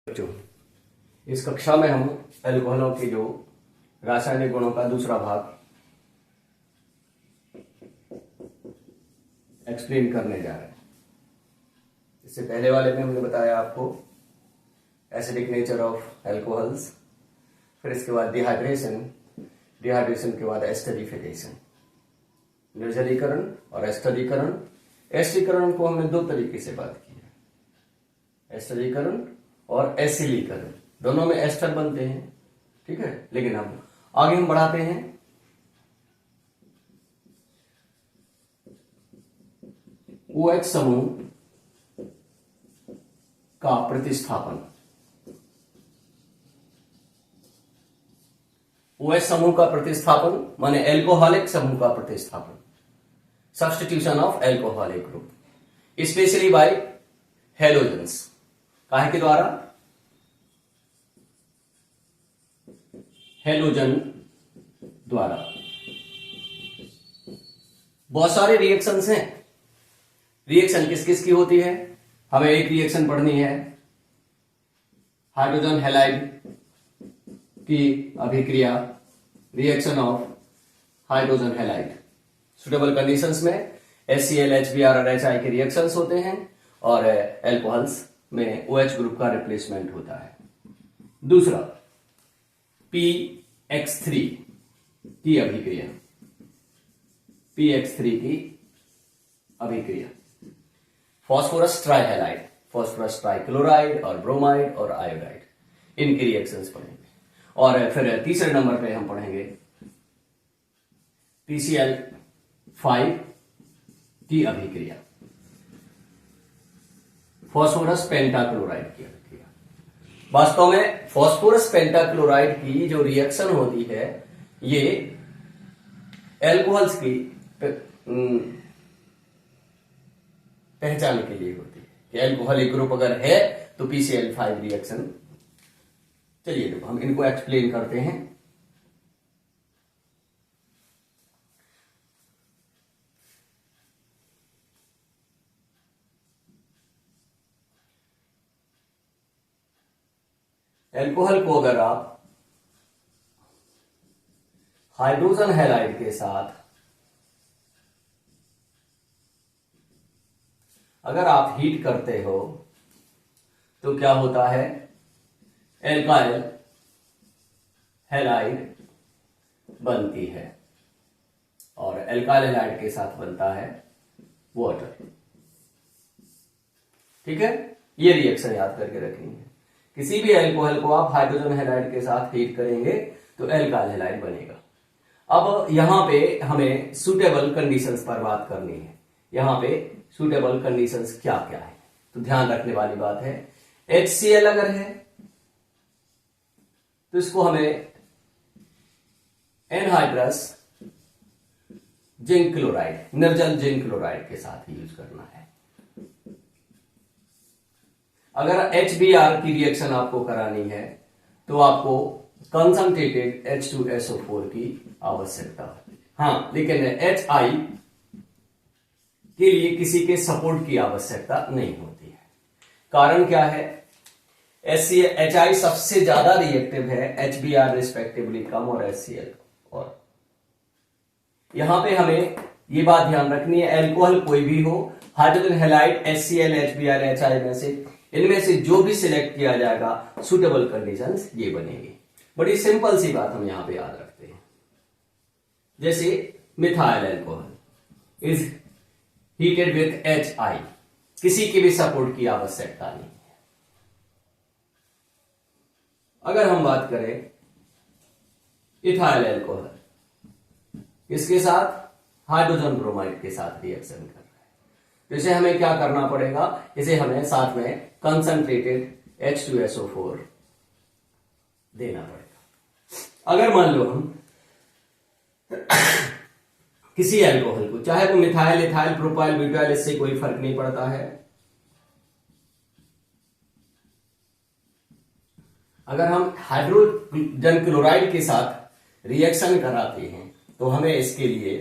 बच्चों, इस कक्षा में हम एल्कोहलों के जो रासायनिक गुणों का दूसरा भाग एक्सप्लेन करने जा रहे हैं। इससे पहले वाले में हमने बताया आपको एसिडिक नेचर ऑफ एल्कोहल्स, फिर इसके बाद डिहाइड्रेशन, डिहाइड्रेशन के बाद एस्टरिफिकेशन, निर्जलीकरण और एस्टरीकरण। एस्टरीकरण को हमने दो तरीके से बात की है, एस्टरीकरण और एसिलीकरण। दोनों में एस्टर बनते हैं, ठीक है। लेकिन अब आगे हम बढ़ाते हैं। OH समूह का प्रतिस्थापन, OH समूह का प्रतिस्थापन माने एल्कोहलिक समूह का प्रतिस्थापन, substitution of alcoholic group, specially by halogens. काहे के द्वारा? हेलोजन द्वारा। बहुत सारे रिएक्शंस हैं। रिएक्शन किस किस की होती है? हमें एक रिएक्शन पढ़नी है, हाइड्रोजन हैलाइड की अभिक्रिया, reaction of hydrogen halide. Suitable conditions में HCl, HBr और HI के रिएक्शंस होते हैं और एल्कोहल्स में OH ग्रुप का रिप्लेसमेंट होता है। दूसरा PX3 की अभिक्रिया, PX3 की अभिक्रिया, फॉस्फोरस ट्राइहैलाइड, फॉस्फोरस ट्राइक्लोराइड और ब्रोमाइड और आयोडाइड, इनकी रिएक्शंस पढ़ेंगे। और फिर तीसरे नंबर पे हम पढ़ेंगे PCl5 की अभिक्रिया, फॉस्फोरस पेंटाक्लोराइड की अभिक्रिया। वास्तव में फॉस्फोरस पेंटाक्लोराइड की जो रिएक्शन होती है ये एल्कोहल्स की पहचान के लिए होती है कि एल्कोहलिक ग्रुप अगर है तो PCl5 रिएक्शन। चलिए तो हम इनको एक्सप्लेन करते हैं। एल्कोहल को अगर आप हाइड्रोजन हैलाइड के साथ अगर आप हीट करते हो तो क्या होता है? एल्काइल हैलाइड बनती है और एल्काइल हैलाइड के साथ बनता है वाटर। ठीक है, ये रिएक्शन याद करके रखनी है। किसी भी एल्कोहल को आप हाइड्रोजन हैलाइड के साथ हीट करेंगे तो एल्काइल हैलाइड बनेगा। अब यहां पे हमें सुटेबल कंडीशंस पर बात करनी है। यहां पे सुटेबल कंडीशंस क्या क्या है तो ध्यान रखने वाली बात है। HCl अगर है तो इसको हमें एनहाइड्रस जिंक क्लोराइड, निर्जल जिंक क्लोराइड के साथ यूज करना है। अगर HBr की रिएक्शन आपको करानी है तो आपको कंसंट्रेटेड H2SO4 की आवश्यकता होती है। हाँ, लेकिन HI के लिए किसी के सपोर्ट की आवश्यकता नहीं होती है। कारण क्या है? HI सबसे ज्यादा रिएक्टिव है, HBr रिस्पेक्टिवली कम और HCl। और यहां पे हमें ये बात ध्यान रखनी है, एल्कोहल कोई भी हो, hydrogen halide, HCl, HBr, HI में से इनमें से जो भी सिलेक्ट किया जाएगा सुटेबल कंडीशंस ये बनेगी। बड़ी सिंपल सी बात हम यहां पे याद रखते हैं। जैसे methyl alcohol is heated with HI, किसी की भी सपोर्ट की आवश्यकता नहीं है। अगर हम बात करें इथाइल एल्कोहल, इसके साथ हाइड्रोजन ब्रोमाइड के साथ रिएक्शन कर रहा है, तो इसे हमें क्या करना पड़ेगा? इसे हमें साथ में कंसंट्रेटेड H2SO4 देना पड़ेगा। अगर मान लो हम किसी एल्कोहल को, चाहे वो मिथाइल, इथाइल, प्रोपाइल, ब्यूटाइल, इससे कोई फर्क नहीं पड़ता है, अगर हम हाइड्रोजन क्लोराइड के साथ रिएक्शन कराते हैं तो हमें इसके लिए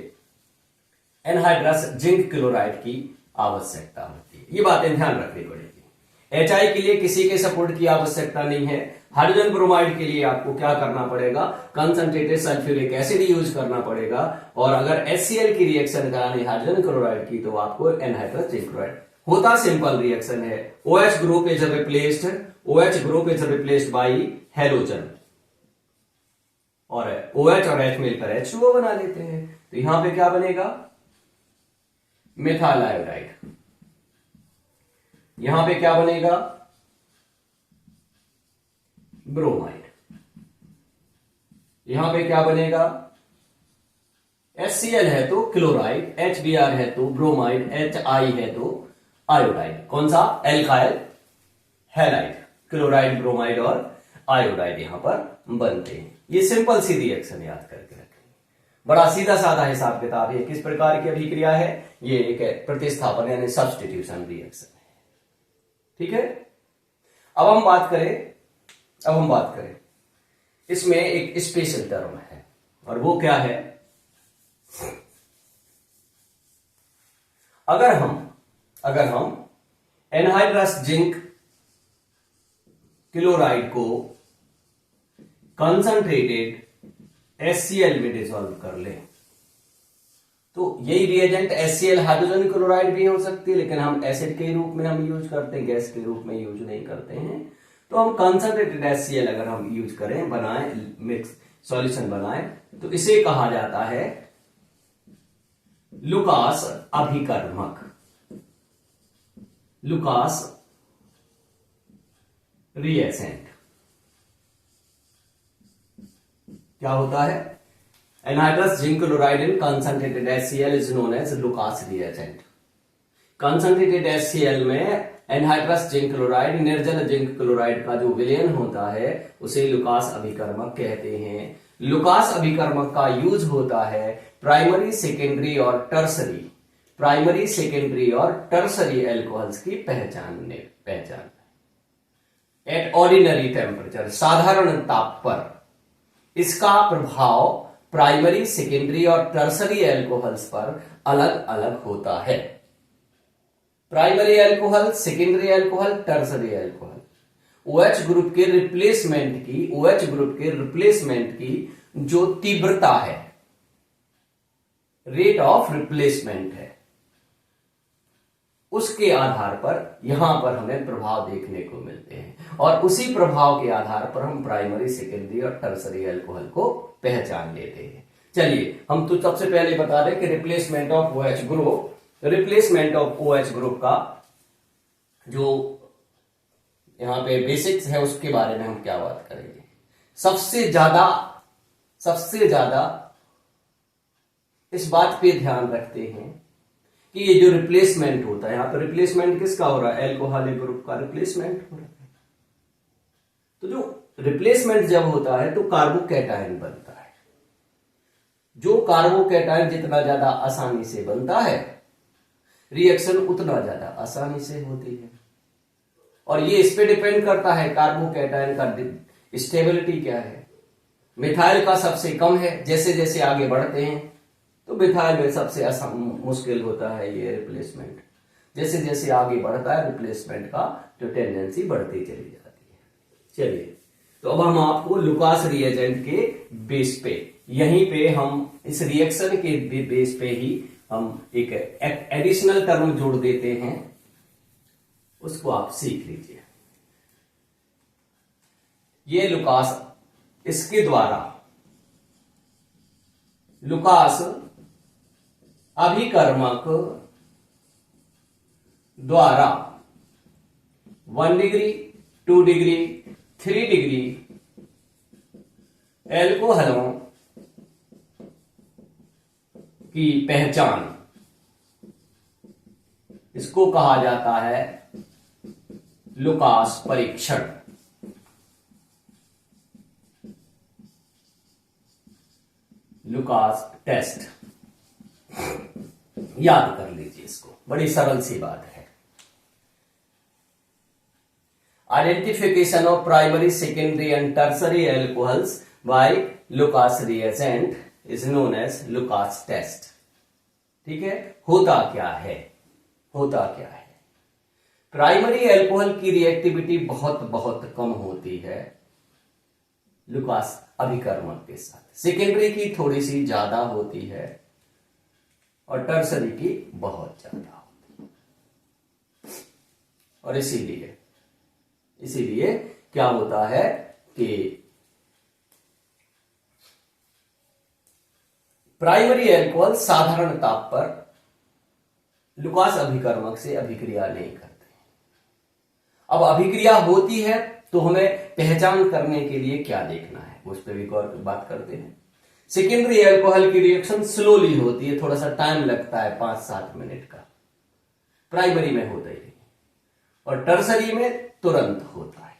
एनहाइड्रस जिंक क्लोराइड की आवश्यकता होती है। ये बातें ध्यान रखनी पड़ेगी। HI के लिए किसी के सपोर्ट की आवश्यकता नहीं है। हाइड्रोजन ब्रोमाइड के लिए आपको क्या करना पड़ेगा, कंसंट्रेटेड सल्फ्यूरिक एसिड यूज करना पड़ेगा। और अगर HCl की रिएक्शन करानी हाइड्रोजन क्लोराइड की तो आपको एनहाइड्रस जिंक क्लोराइड। होता सिंपल रिएक्शन है, OH group is replaced by halogen और OH और H मिलकर H2O बना लेते हैं। तो यहां पे क्या बनेगा, मिथाइल आयोडाइड। यहां पे क्या बनेगा, ब्रोमाइड। यहां पे क्या बनेगा, HCl है तो क्लोराइड, HBr है तो ब्रोमाइड, HI है तो आयोडाइड। कौन सा, एल्काइल हैलाइड। क्लोराइड, ब्रोमाइड और आयोडाइड यहां पर बनते हैं। ये सिंपल सी रिएक्शन याद करके रखें, बड़ा सीधा साधा हिसाब किताब है। किस प्रकार की अभिक्रिया है, ये एक प्रतिस्थापन यानी सब्स्टिट्यूशन रिएक्शन है। ठीक है, अब हम बात करें इसमें एक स्पेशल टर्म है और वो क्या है, अगर हम एनहाइड्रस जिंक क्लोराइड को कंसंट्रेटेड HCl में डिसॉल्व कर ले तो यही रिएजेंट HCl हाइड्रोजन क्लोराइड भी हो सकती है, लेकिन हम एसिड के रूप में हम यूज करते हैं, गैस के रूप में यूज नहीं करते हैं। तो हम कंसंट्रेटेड HCl अगर हम यूज करें, बनाएं, मिक्स सॉल्यूशन बनाएं, तो इसे कहा जाता है लुकास अभिकर्मक, लुकास रिएजेंट। क्या होता है, anhydrous zinc chloride in concentrated HCl is known as Lucas reagent. Concentrated HCl में एनहाइड्रस जिंक क्लोराइड, निर्जल जिंक क्लोराइड का जो विलयन होता है उसे लुकास अभिकर्मक कहते हैं। लुकास अभिकर्मक का यूज होता है प्राइमरी, सेकेंडरी और टर्सरी एल्कोहल्स की पहचान एट ऑर्डिनरी टेम्परेचर, साधारण ताप पर इसका प्रभाव प्राइमरी, सेकेंडरी और टर्सरी एल्कोहल्स पर अलग अलग होता है। Primary alcohol, secondary alcohol, tertiary alcohol, OH group के रिप्लेसमेंट की जो तीव्रता है, रेट ऑफ रिप्लेसमेंट है, उसके आधार पर यहां पर हमें प्रभाव देखने को मिलते हैं और उसी प्रभाव के आधार पर हम प्राइमरी, सेकेंडरी और टर्सरी एल्कोहल को पहचान लेते हैं। चलिए हम तो सबसे पहले बता दें कि रिप्लेसमेंट ऑफ OH ग्रुप का जो यहां पे बेसिक्स है उसके बारे में हम क्या बात करेंगे। सबसे ज्यादा इस बात पे ध्यान रखते हैं कि ये जो रिप्लेसमेंट होता है, यहां पर रिप्लेसमेंट किसका हो रहा है, एल्कोहलिक ग्रुप का रिप्लेसमेंट हो रहा है। तो जो रिप्लेसमेंट जब होता है तो कार्बोकैटायन बनता है। जो कार्बोकैटायन जितना ज्यादा आसानी से बनता है, रिएक्शन उतना ज्यादा आसानी से होती है। और ये इस पे डिपेंड करता है कार्बोकैटायन का स्टेबिलिटी क्या है। मिथाइल का सबसे कम है, जैसे जैसे आगे बढ़ते हैं तो मिथाइल में सबसे मुश्किल होता है ये रिप्लेसमेंट। जैसे जैसे आगे बढ़ता है रिप्लेसमेंट का जो टेंडेंसी बढ़ती चली जाती है। चलिए तो अब हम आपको लुकास रिएजेंट के बेस पे, यहीं पे हम इस रिएक्शन के बेस पे ही हम एक एडिशनल टर्म जोड़ देते हैं, उसको आप सीख लीजिए। ये लुकास, इसके द्वारा लुकास अभिकर्मक द्वारा 1 डिग्री, 2 डिग्री, 3 डिग्री एल्कोहलों की पहचान, इसको कहा जाता है लुकास परीक्षण। लुकास टेस्ट, याद कर लीजिए इसको, बड़ी सरल सी बात है। Identification of primary, secondary and tertiary alcohols by Lucas reagent is known as Lucas test. ठीक है, होता क्या है, प्राइमरी अल्कोहल की रिएक्टिविटी बहुत बहुत कम होती है लुकास अभिकर्मक के साथ, सेकेंडरी की थोड़ी सी ज्यादा होती है और टर्सरी की बहुत ज्यादा होती है। और इसीलिए क्या होता है कि प्राइमरी अल्कोहल साधारण ताप पर लुकास अभिकर्मक से अभिक्रिया नहीं करते। अब अभिक्रिया होती है तो हमें पहचान करने के लिए क्या देखना है, उस पर भी बात करते हैं। सेकेंडरी अल्कोहल की रिएक्शन स्लोली होती है, थोड़ा सा टाइम लगता है 5-7 मिनट का, प्राइमरी में होता ही नहीं। और टर्सरी में तुरंत होता है,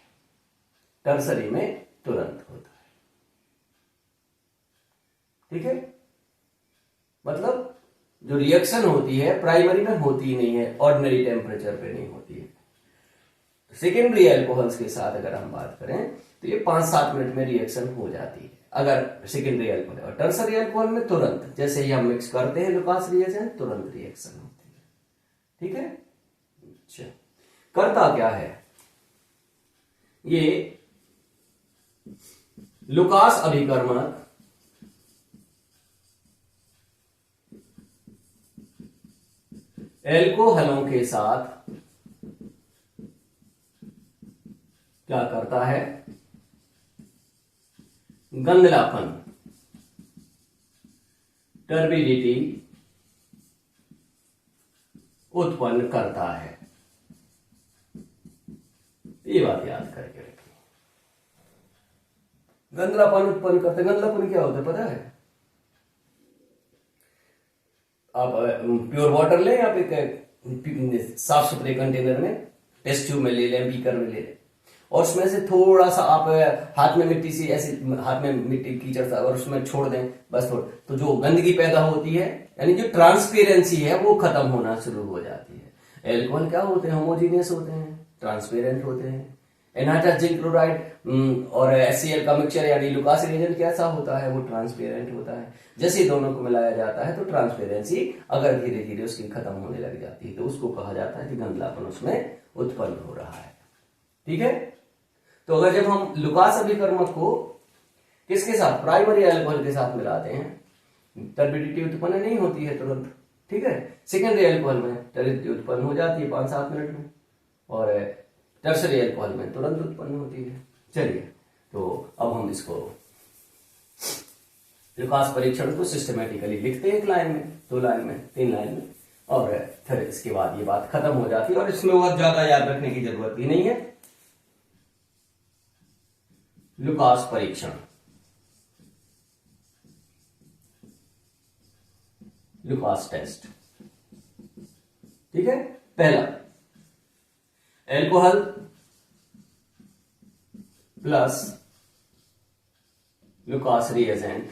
टर्सरी में तुरंत होता है। ठीक है, मतलब जो रिएक्शन होती है प्राइमरी में होती ही नहीं है, ऑर्डिनरी टेम्परेचर पे नहीं होती है। सेकेंडरी अल्कोहल्स के साथ अगर हम बात करें तो ये 5-7 मिनट में रिएक्शन हो जाती है अगर सेकेंडरी अल्कोहल है। और टर्सरी अल्कोहल में तुरंत, जैसे ही हम मिक्स करते हैं लुकास रिएजेंट, तुरंत रिएक्शन होती है। ठीक है, अच्छा करता क्या है, ये लुकास अभिकर्मक एल्कोहलों के साथ क्या करता है, गंधलापन, टर्बिडिटी उत्पन्न करता है। ये बात याद करके रखिए, गंधलापन उत्पन्न करता है। गंधलापन क्या होता है पता है? आप प्योर वाटर लें, आप एक साफ सुथरे कंटेनर में, टेस्ट ट्यूब में ले लें, बीकर में ले लें, और उसमें से थोड़ा सा आप हाथ में मिट्टी सी, ऐसे हाथ में मिट्टी कीचड़ सा, और उसमें छोड़ दें बस थोड़ा, तो जो गंदगी पैदा होती है, यानी जो ट्रांसपेरेंसी है वो खत्म होना शुरू हो जाती है। एल्कोहल क्या होते हैं, होमोजीनियस होते हैं, ट्रांसपेरेंट होते हैं। एनहाइड्रस जिंक क्लोराइड और HCl का मिक्सचर यानी लुकास रिएजेंट कैसा होता है, वो ट्रांसपेरेंट होता है। जैसे दोनों को मिलाया जाता है तो ट्रांसपेरेंसी अगर धीरे धीरे उसकी खत्म होने लग जाती है तो उसको कहा जाता है कि गंधलापन उसमें उत्पन्न हो रहा है। ठीक है, तो अगर जब हम लुकास अभिकर्मक को किसके साथ, प्राइमरी अल्कोहल के साथ मिलाते हैं, टर्बिडिटी उत्पन्न नहीं होती है तुरंत। ठीक है, सेकेंडरी अल्कोहल में टर्बिडिटी उत्पन्न हो जाती है 5-7 मिनट में, और टर्सरी अल्कोहल में तुरंत उत्पन्न होती है। चलिए, तो अब हम इसको लुकास परीक्षण को सिस्टमेटिकली लिखते हैं, 1 लाइन में, 2 लाइन में, 3 लाइन में, और फिर इसके बाद ये बात खत्म हो जाती है और इसमें बहुत ज्यादा याद रखने की जरूरत भी नहीं है। लुकास परीक्षण, लुकास टेस्ट। ठीक है, पहला एल्कोहल प्लस लुकास रिएजेंट,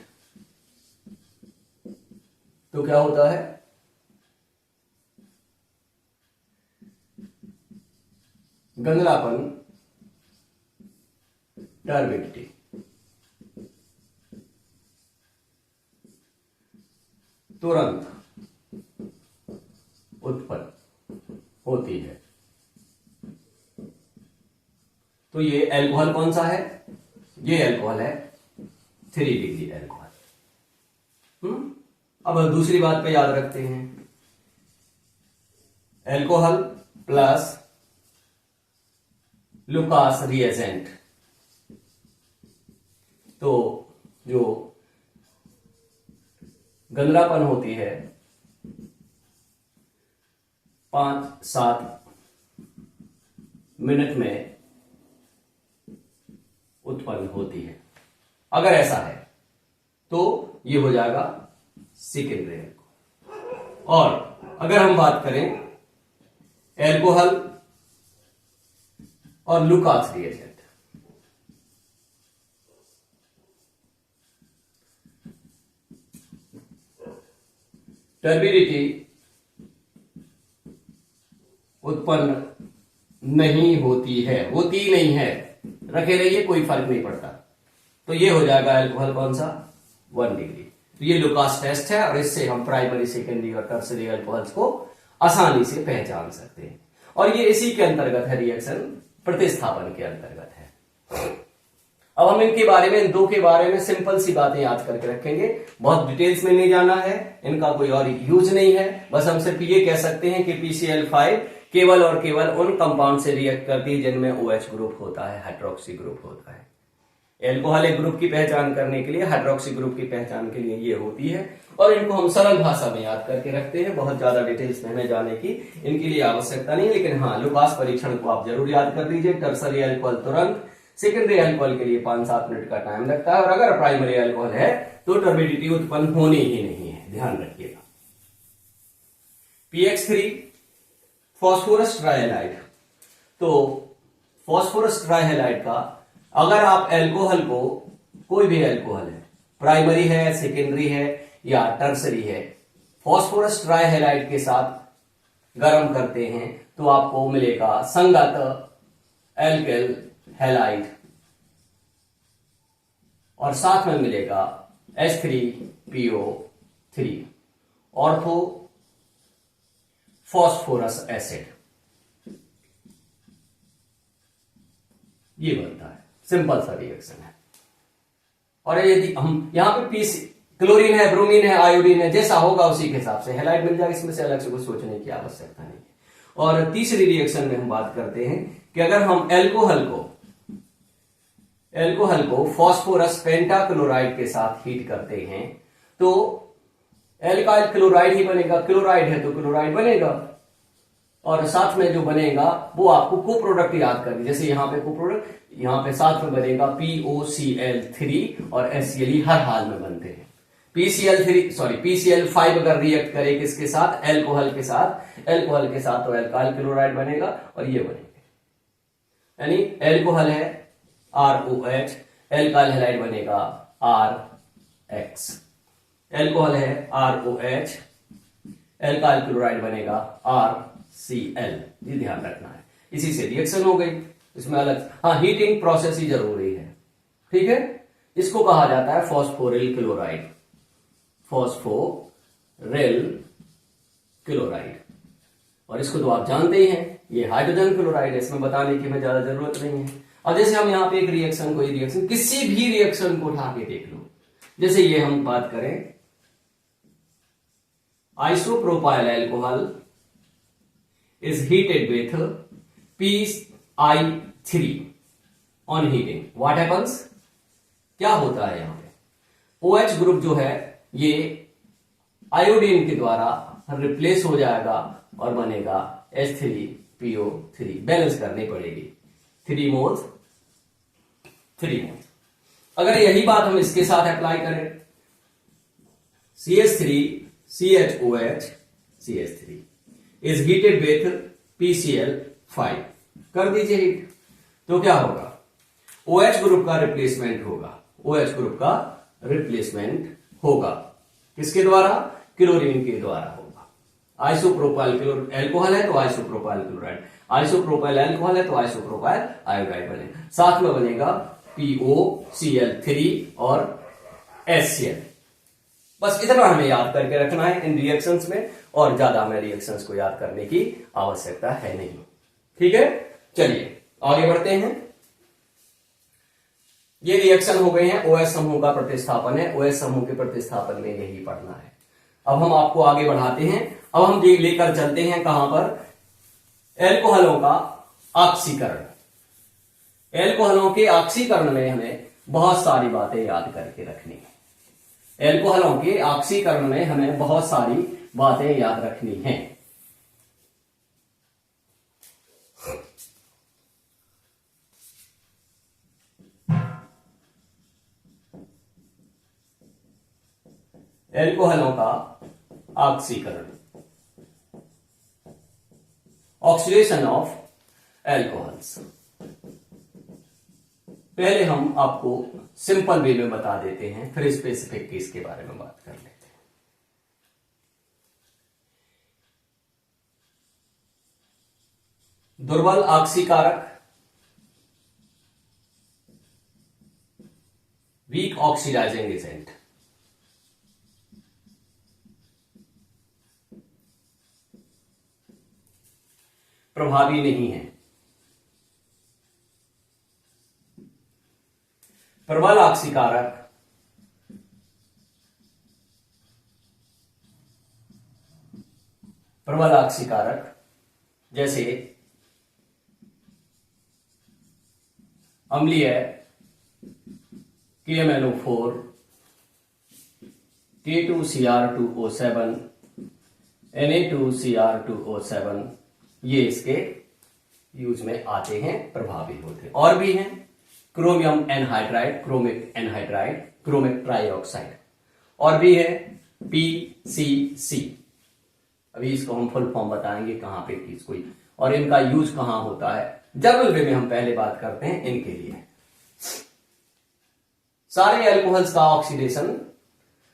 तो क्या होता है, गंधलापन, टर्बिडिटी, तुरंत उत्पन्न होती है। तो ये अल्कोहल कौन सा है, ये अल्कोहल है 3 डिग्री अल्कोहल। अब दूसरी बात पे याद रखते हैं, अल्कोहल प्लस लुकास रिएजेंट, तो जो गंधलापन होती है 5-7 मिनट में उत्पन्न होती है। अगर ऐसा है तो ये हो जाएगा सेकेंडरी अल्कोहल। और अगर हम बात करें अल्कोहल और लुकास रिएजेंट, टर्बिडिटी उत्पन्न नहीं होती है, होती नहीं है, रखे रहिए, कोई फर्क नहीं पड़ता। तो ये हो जाएगा अल्कोहल कौन सा, 1 डिग्री। तो ये लुकास टेस्ट है और इससे हम प्राइमरी, सेकेंडरी और टर्सरी अल्कोहल्स को आसानी से पहचान सकते हैं। और ये इसी के अंतर्गत है, रिएक्शन प्रतिस्थापन के अंतर्गत है। अब हम इनके बारे में, इन दो के बारे में सिंपल सी बातें याद करके रखेंगे, बहुत डिटेल्स में नहीं जाना है, इनका कोई और यूज नहीं है। बस हम सिर्फ ये कह सकते हैं कि PCl5 केवल और केवल उन कंपाउंड से रिएक्ट करती है जिनमें OH ग्रुप होता है, हाइड्रोक्सी ग्रुप होता है। एल्कोहलिक ग्रुप की पहचान करने के लिए, हाइड्रोक्सी ग्रुप की पहचान के लिए ये होती है, और इनको हम सरल भाषा में याद करके रखते हैं, बहुत ज्यादा डिटेल्स में हमें जाने की इनके लिए आवश्यकता नहीं है। लेकिन हाँ, लुकास परीक्षण को आप जरूर याद कर लीजिए। टर्सरी अल्कोहल तुरंत, सेकेंडरी अल्कोहल के लिए 5-7 मिनट का टाइम लगता है, और अगर प्राइमरी अल्कोहल है तो टर्बिडिटी उत्पन्न होनी ही नहीं है, ध्यान रखिएगा। PX3 phosphorus trihalide. तो फॉस्फोरस ट्राइहैलाइड का, अगर आप एल्कोहल को, कोई भी एल्कोहल है, प्राइमरी है, सेकेंडरी है या टर्सरी है, फॉस्फोरस ट्राइहैलाइड के साथ गर्म करते हैं तो आपको मिलेगा संगत एल्किल हैलाइड, और साथ में मिलेगा H3PO3 ऑर्थो फॉस्फोरस एसिड, ये बनता है। सिंपल सा रिएक्शन है। और यदि हम यहां पे पीसी क्लोरीन है, ब्रोमीन है, आयोडीन है, जैसा होगा उसी के हिसाब से हैलाइड मिल जाएगा, इसमें से अलग से कुछ सोचने की आवश्यकता नहीं है। और तीसरी रिएक्शन में हम बात करते हैं कि अगर हम एल्कोहल को फॉस्फोरस पेंटाक्लोराइड के साथ हीट करते हैं तो एल्काइल क्लोराइड ही बनेगा, क्लोराइड है तो क्लोराइड बनेगा, और साथ में जो बनेगा वो आपको को प्रोडक्ट याद करनी, जैसे यहां पे को प्रोडक्ट, यहां पे साथ में बनेगा POCl3 और HCl हर हाल में बनते हैं। PCl5 अगर रिएक्ट करे किसके साथ, एल्कोहल के साथ, तो एल्काइल क्लोराइड बनेगा और ये बनेगा, यानी एल्कोहल है ROH, एल्काइल हैलाइड बनेगा RX, एल्कोहल है ROH, एल्काइल क्लोराइड बनेगा RCl, ये ध्यान रखना है। इसी से रिएक्शन हो गई, इसमें अलग, हाँ, हीटिंग प्रोसेस ही जरूरी है, ठीक है। इसको कहा जाता है फॉस्फोरिल क्लोराइड, और इसको तो आप जानते ही हैं, ये हाइड्रोजन क्लोराइड है, इसमें बताने की हमें ज्यादा जरूरत नहीं है। अब जैसे हम यहाँ पे एक रिएक्शन, कोई रिएक्शन, किसी भी रिएक्शन को उठा के देख लो, जैसे ये हम बात करें, isopropyl alcohol is heated with PI3 on heating, what happens, क्या होता है यहां पे, OH ग्रुप जो है ये आयोडीन के द्वारा रिप्लेस हो जाएगा और बनेगा H3PO3, बैलेंस करनी पड़ेगी, 3 मोल्स। अगर यही बात हम इसके साथ अप्लाई करें, CH3CHOH CH3 is heated with PCl5, कर दीजिए हीट, तो क्या होगा, OH ग्रुप का रिप्लेसमेंट होगा, किसके द्वारा, क्लोरीन के द्वारा होगा। आइसोप्रोपाइल एल्कोहल है तो आइसोप्रोपाइल क्लोराइड, आइसोप्रोपाइल अल्कोहल है तो आइसोप्रोपाइल आयोडाइड बनेगा, साथ में बनेगा POCl3 और HCl। बस इतना हमें याद करके रखना है इन रिएक्शंस में, और ज्यादा हमें रिएक्शंस को याद करने की आवश्यकता है नहीं, ठीक है। चलिए आगे बढ़ते हैं। ये रिएक्शन हो गए हैं, OH समूह का प्रतिस्थापन है, OH समूह के प्रतिस्थापन में यही पढ़ना है। अब हम आपको आगे बढ़ाते हैं, अब हम लेकर चलते हैं कहां पर, एल्कोहलों का ऑक्सीकरण। एल्कोहलों के ऑक्सीकरण में हमें बहुत सारी बातें याद करके रखनी है, एल्कोहलों के ऑक्सीकरण में हमें बहुत सारी बातें याद रखनी हैं। एल्कोहलों का ऑक्सीकरण, ऑक्सीडेशन ऑफ एल्कोहल्स। पहले हम आपको सिंपल वे में बता देते हैं, फिर स्पेसिफिक केस के बारे में बात कर लेते हैं। दुर्बल ऑक्सीकारक, वीक ऑक्सीडाइजिंग एजेंट। प्रभावी नहीं है। प्रबल ऑक्सीकारक जैसे अम्लीय KMnO4, K2Cr2O7, Na2Cr2O7, ये इसके यूज में आते हैं, प्रभावी होते हैं। और भी हैं chromium anhydride, chromic anhydride, chromic trioxide, और भी है PCC। अभी इसको हम फुल फॉर्म बताएंगे कहां पे किस कोई, और इनका यूज कहां होता है जनरल वे में हम पहले बात करते हैं इनके लिए। सारे एल्कोहल्स का ऑक्सीडेशन,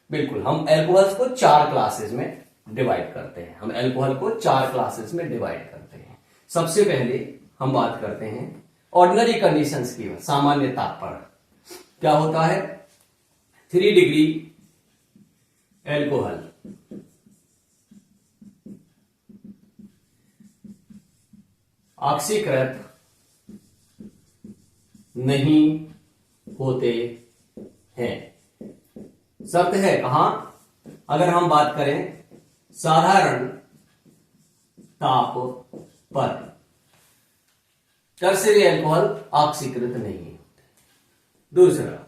बिल्कुल हम एल्कोहल्स को 4 क्लासेस में डिवाइड करते हैं। हम एल्कोहल को 4 क्लासेस में डिवाइड करते हैं। सबसे पहले हम बात करते हैं ऑर्डिनरी कंडीशंस की, सामान्य ताप पर क्या होता है। 3 डिग्री एल्कोहल ऑक्सीकृत नहीं होते हैं। शर्त है कहां, अगर हम बात करें साधारण ताप पर टर्शियरी एल्कोहल ऑक्सीकृत नहीं होते। दूसरा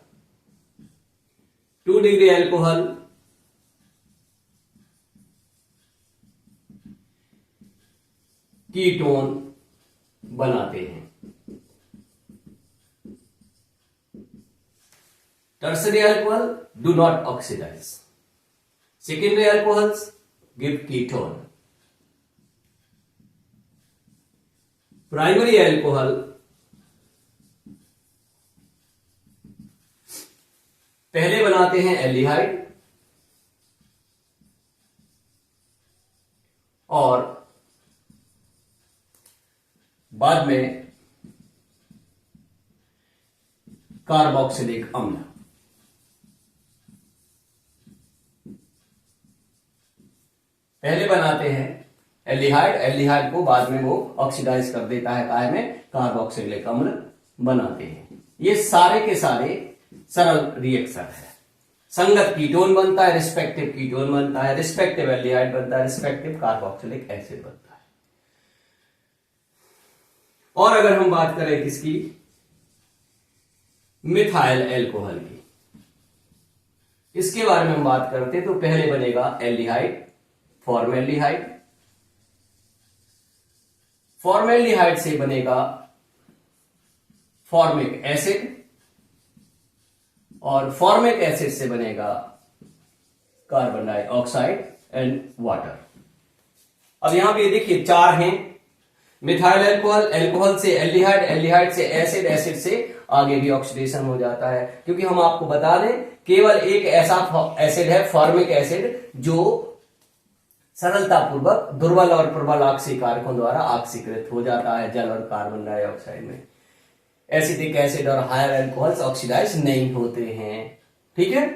2 डिग्री एल्कोहल कीटोन बनाते हैं। Tertiary alcohol do not oxidize. Secondary alcohols give ketone. Primary alcohol पहले बनाते हैं एल्डिहाइड और बाद में कार्बोक्सिलिक अम्ल। पहले बनाते हैं एल्डिहाइड, एल्डिहाइड को बाद में वो ऑक्सीडाइज कर देता है, काय में कार्बोक्सिलिक अम्ल बनाते हैं। ये सारे के सारे सरल रिएक्शन है। संगत कीटोन बनता है, रिस्पेक्टिव कीटोन बनता है, रिस्पेक्टिव एल्डिहाइड बनता है, रिस्पेक्टिव कार्बोक्सिलिक एसिड बनता है। और अगर हम बात करें किसकी, मिथाइल एल्कोहल की, इसके बारे में हम बात करते तो पहले बनेगा एल्डिहाइड, फॉर्मेल्डिहाइड, फॉर्मेल्डिहाइड से बनेगा फॉर्मिक एसिड और फॉर्मिक एसिड से बनेगा कार्बन डाइऑक्साइड एंड वाटर। अब यहां पे देखिए 4 हैं, मिथाइल एल्कोहल, एल्कोहल से एल्डिहाइड, एल्डिहाइड से एसिड, एसिड से आगे भी ऑक्सीडेशन हो जाता है। क्योंकि हम आपको बता दें केवल एक ऐसा एसिड है फॉर्मिक एसिड जो सरलतापूर्वक दुर्बल और प्रबल ऑक्सीकारकों द्वारा ऑक्सीकृत हो जाता है जल और कार्बन डाइऑक्साइड में। एसिडिक एसिड और हायर एल्कोहल्स ऑक्सीडाइज नहीं होते हैं। ठीक है,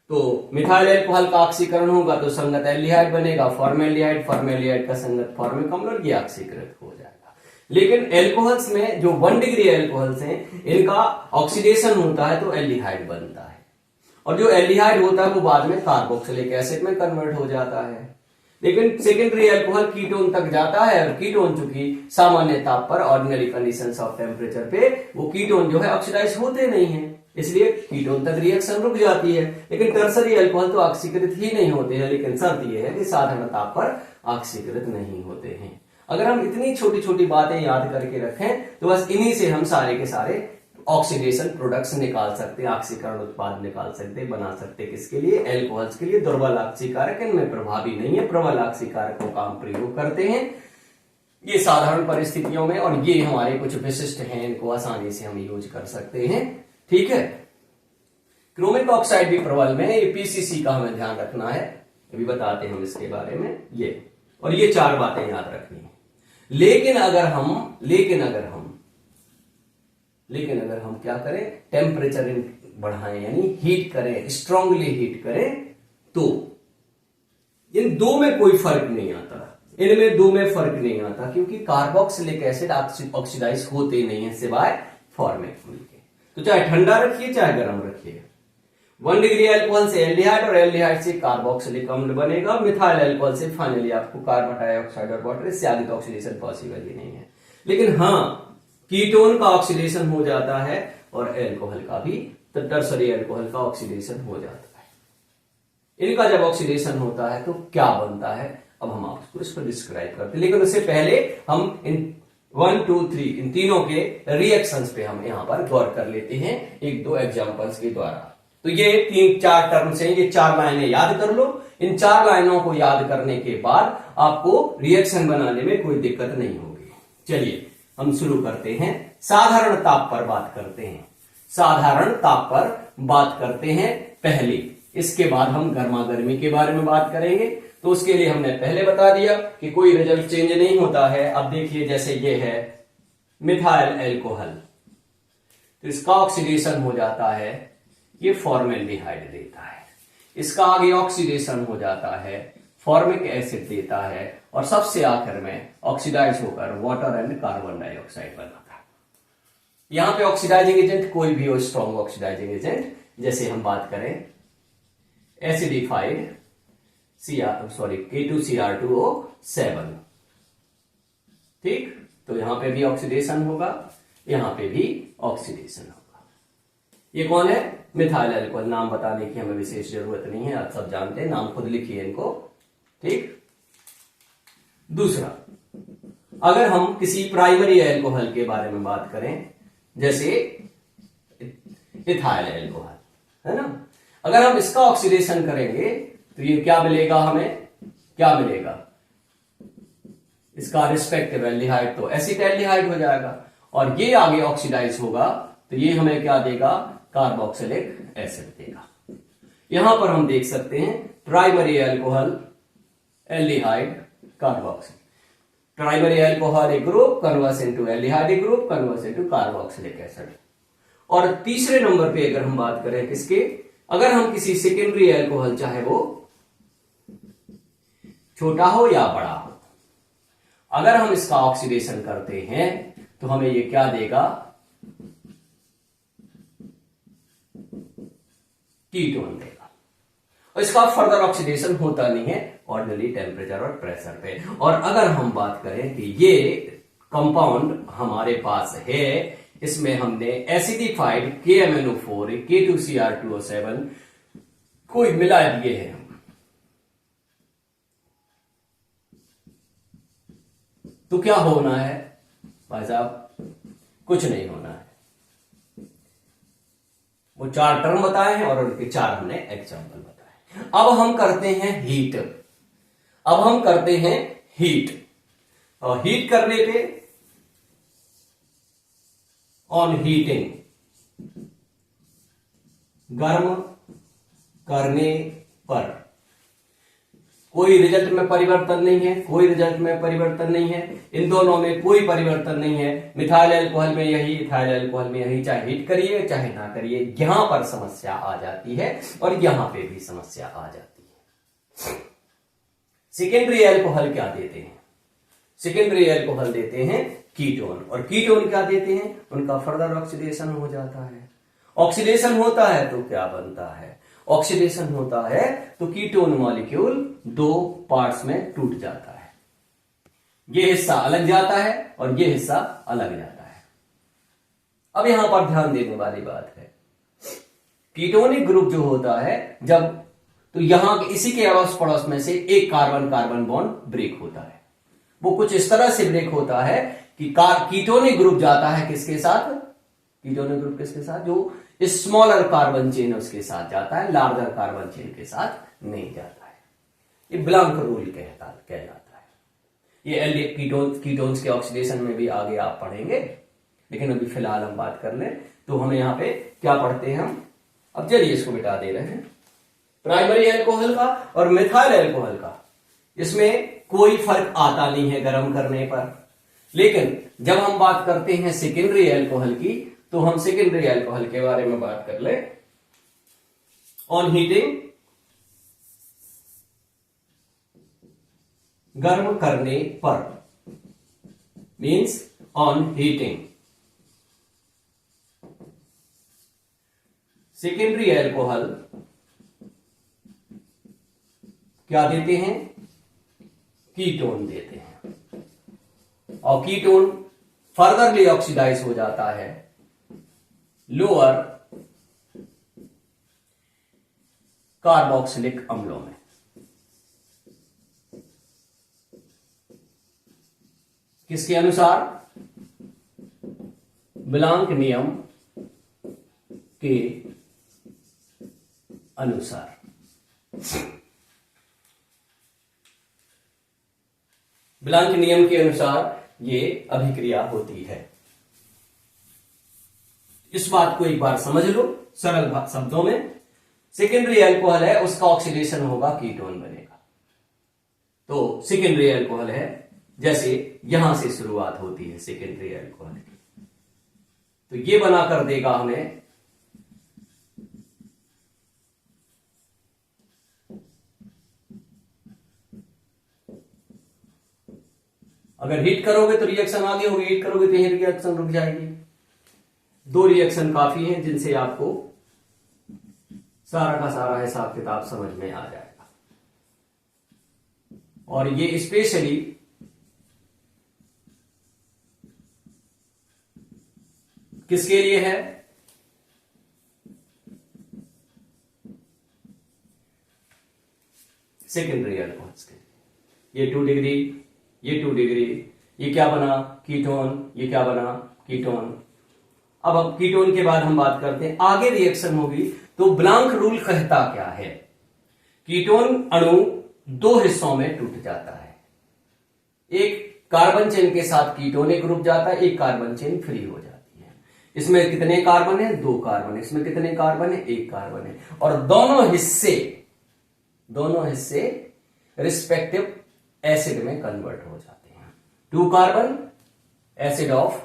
तो मिथाइल एल्कोहल का ऑक्सीकरण होगा तो संगत एल्डिहाइड बनेगा, फॉर्मेल्डिहाइड, फॉर्मेल्डिहाइड का संगत फॉर्मिक अम्ल और ये ऑक्सीकृत हो जाएगा। लेकिन एल्कोहल्स में जो 1 डिग्री एल्कोहल्स हैं इनका ऑक्सीडेशन होता है तो एल्डिहाइड बनता है, और जो एल्डिहाइड होता है वो बाद में कार्बोक्सिलिक एसिड में कन्वर्ट हो जाता है। लेकिन सेकेंडरी एल्कोहल कीटोन तक जाता है, और कीटोन चूंकि सामान्य ताप पर ऑर्डिनरी कंडीशंस ऑफ टेम्परेचर पे वो कीटोन जो है ऑक्सीडाइज होते नहीं है, इसलिए कीटोन तक रिएक्शन रुक जाती है। लेकिन टर्शरी एल्कोहल तो ऑक्सीकृत ही नहीं होते हैं, लेकिन शर्त यह है कि साधारण ताप पर ऑक्सीकृत नहीं होते हैं। अगर हम इतनी छोटी छोटी बातें याद करके रखें तो बस इन्हीं से हम सारे के सारे ऑक्सीडेशन प्रोडक्ट्स निकाल सकते हैं, ऑक्सीकरण उत्पाद निकाल सकते हैं, बना सकते हैं। किसके लिए? एल्कोहल्स के लिए। दुर्बल ऑक्सीकारक इनमें प्रभावी नहीं है, प्रबल ऑक्सीकारकों का हम प्रयोग करते हैं ये साधारण परिस्थितियों में, और ये हमारे कुछ विशिष्ट हैं, इनको आसानी से हम यूज कर सकते हैं। ठीक है, क्रोमिक ऑक्साइड भी प्रबल में है, ये पीसीसी का हमें ध्यान रखना है, अभी बताते हैं हम इसके बारे में। ये और ये 4 बातें याद रखनी है। लेकिन अगर हम क्या करें, टेम्परेचर बढ़ाएं यानी हीट करें, स्ट्रांगली हीट करें, तो इन 2 में कोई फर्क नहीं आता। इनमें दो में फर्क नहीं आता, क्योंकि कार्बोक्सिलिक एसिड ऑक्सीडाइज होते नहीं है सिवाय फॉर्मेट के। तो चाहे ठंडा रखिए चाहे गर्म रखिए, 1 डिग्री अल्कोहल से एल्डिहाइड और एल्डिहाइड से कार्बोक्सिलिक अम्ल बनेगा, मिथाइल अल्कोहल से फाइनली आपको कार्बन डाइऑक्साइड और वाटर, इससे आगे तो ऑक्सीडेशन पॉसिबल ही नहीं है। लेकिन हाँ, कीटोन का ऑक्सीडेशन हो जाता है और अल्कोहल का भी, तो टर्सरी अल्कोहल का ऑक्सीडेशन हो जाता है। इनका जब ऑक्सीडेशन होता है तो क्या बनता है, अब हम आपको इसको डिस्क्राइब करते हैं। लेकिन उससे पहले हम इन 1, 2, 3 इन तीनों के रिएक्शंस पे हम यहां पर गौर कर लेते हैं एक दो एग्जांपल्स के द्वारा। तो ये 3-4 टर्म्स हैं, ये 4 लाइनें याद कर लो। इन 4 लाइनों को याद करने के बाद आपको रिएक्शन बनाने में कोई दिक्कत नहीं होगी। चलिए हम शुरू करते हैं, साधारण ताप पर बात करते हैं। साधारण ताप पर बात करते हैं पहले, इसके बाद हम गर्मा गर्मी के बारे में बात करेंगे। तो उसके लिए हमने पहले बता दिया कि कोई रिजल्ट चेंज नहीं होता है। अब देखिए, जैसे ये है मिथाइल अल्कोहल, तो इसका ऑक्सीडेशन हो जाता है, ये फॉर्मेल्डिहाइड देता है। इसका आगे ऑक्सीडेशन हो जाता है, फॉर्मिक एसिड देता है, और सबसे आखिर में ऑक्सीडाइज होकर वाटर एंड कार्बन डाइऑक्साइड बनाता है। यहां पे ऑक्सीडाइजिंग एजेंट कोई भी हो, स्ट्रॉन्ग ऑक्सीडाइजिंग एजेंट, जैसे हम बात करें एसिडिफाइड K2Cr2O7, ठीक। तो यहां पे भी ऑक्सीडेशन होगा, यहां पे भी ऑक्सीडेशन होगा। ये कौन है, मिथाइल अल्कोहल। नाम बताने की हमें विशेष जरूरत नहीं है, आप सब जानते हैं, नाम खुद लिखिए इनको, ठीक। दूसरा, अगर हम किसी प्राइमरी अल्कोहल के बारे में बात करें, जैसे इथाइल अल्कोहल, है ना, अगर हम इसका ऑक्सीडेशन करेंगे तो ये क्या मिलेगा, हमें क्या मिलेगा, इसका रिस्पेक्टिव एल्डिहाइड तो एसिटाल्डिहाइड हो जाएगा, और ये आगे ऑक्सीडाइज होगा तो ये हमें क्या देगा, कार्बोक्सिलिक एसिड देगा। यहां पर हम देख सकते हैं primary alcohol aldehyde carboxyl, primary alcohol एक ग्रुप कन्वर्स इनटू एल्डिहाइड एक group converse into carboxylic acid. और तीसरे नंबर पे अगर हम बात करें किसके, अगर हम किसी सेकेंडरी अल्कोहल, चाहे वो छोटा हो या बड़ा हो, अगर हम इसका ऑक्सीडेशन करते हैं तो हमें ये क्या देगा, कीटोन देगा। और इसका फर्दर ऑक्सीडेशन होता नहीं है ऑर्डिनरी टेम्परेचर और प्रेशर पे। और अगर हम बात करें कि ये कंपाउंड हमारे पास है, इसमें हमने एसिडिफाइड KMnO4 K2Cr2O7 कोई मिला दिए हैं, तो क्या होना है भाई साहब, कुछ नहीं होना है। वो 4 टर्म बताए हैं और उनके 4 हमने एग्जाम्पल बताए। अब हम करते हैं हीट, अब हम करते हैं हीट, और हीट करने पे, ऑन हीटिंग, गर्म करने पर कोई रिजल्ट में परिवर्तन नहीं है, कोई रिजल्ट में परिवर्तन नहीं है, इन दोनों में कोई परिवर्तन नहीं है। मिथाइल अल्कोहल में यही, इथाइल अल्कोहल में यही, चाहे हीट करिए चाहे ना करिए, यहां पर समस्या आ जाती है और यहां पे भी समस्या आ जाती है। सेकेंडरी अल्कोहल क्या देते हैं, सेकेंडरी अल्कोहल देते हैं कीटोन, और कीटोन क्या देते हैं, उनका फर्दर ऑक्सीडेशन हो जाता है। ऑक्सीडेशन होता है तो क्या बनता है, ऑक्सीडेशन होता है तो कीटोन मॉलिक्यूल 2 पार्ट्स में टूट जाता है। ये हिस्सा अलग जाता है और ये हिस्सा अलग जाता है। अब यहां पर ध्यान देने वाली बात है, कीटोनिक ग्रुप जो होता है जब, तो यहां इसी के अड़ोस पड़ोस में से एक कार्बन कार्बन बॉन्ड ब्रेक होता है। वो कुछ इस तरह से ब्रेक होता है कि कीटोनिक ग्रुप जाता है किसके साथ, कीटोनिक ग्रुप किसके साथ, जो स्मॉलर कार्बन चेन उसके साथ जाता है, लार्जर कार्बन चेन के साथ नहीं जाता है। ये ब्लांक रूल कहलाता है। ये कीटोन्स के ऑक्सीडेशन में भी आगे आप पढ़ेंगे, लेकिन अभी फिलहाल हम बात कर लें तो हमें यहां पे क्या पढ़ते हैं हम, अब चलिए इसको मिटा दे रहे हैं। प्राइमरी अल्कोहल का और मिथाइल अल्कोहल का इसमें कोई फर्क आता नहीं है गर्म करने पर, लेकिन जब हम बात करते हैं सेकेंडरी अल्कोहल की, तो हम सेकेंडरी अल्कोहल के बारे में बात कर ले। ऑन हीटिंग, गर्म करने पर, means on heating. Secondary alcohol क्या देते हैं? कीटोन देते हैं, और कीटोन फर्दरली ऑक्सीडाइज हो जाता है लोअर कार्बोक्सिलिक अम्लों में। किसके अनुसार? ब्लांक नियम के अनुसार। ब्लांक नियम के अनुसार ये अभिक्रिया होती है। इस बात को एक बार समझ लो सरल शब्दों में। सेकेंडरी एल्कोहल है, उसका ऑक्सीडेशन होगा, कीटोन बनेगा। तो सेकेंडरी एल्कोहल है, जैसे यहां से शुरुआत होती है सेकेंडरी एल्कोहल की, तो ये बना कर देगा हमें अगर हीट करोगे तो रिएक्शन आगे होगी, हीट करोगे तो यही रिएक्शन रुक जाएगी। दो रिएक्शन काफी हैं जिनसे आपको सारा का सारा हिसाब किताब समझ में आ जाएगा। और ये स्पेशली किसके लिए है? सेकेंडरी एल्कोहल्स के। ये 2 डिग्री, ये 2 डिग्री, ये क्या बना? कीटोन, ये क्या बना? कीटोन। अब कीटोन के बाद हम बात करते हैं, आगे रिएक्शन होगी तो ब्लांक रूल कहता क्या है? कीटोन अणु 2 हिस्सों में टूट जाता है। एक कार्बन चेन के साथ कीटोन एक ग्रुप जाता है, एक कार्बन चेन फ्री हो जाती है। इसमें कितने कार्बन है? 2 कार्बन। इसमें कितने कार्बन है? 1 कार्बन है। और दोनों हिस्से रिस्पेक्टिव एसिड में कन्वर्ट हो जाते हैं। 2 कार्बन, एसिड ऑफ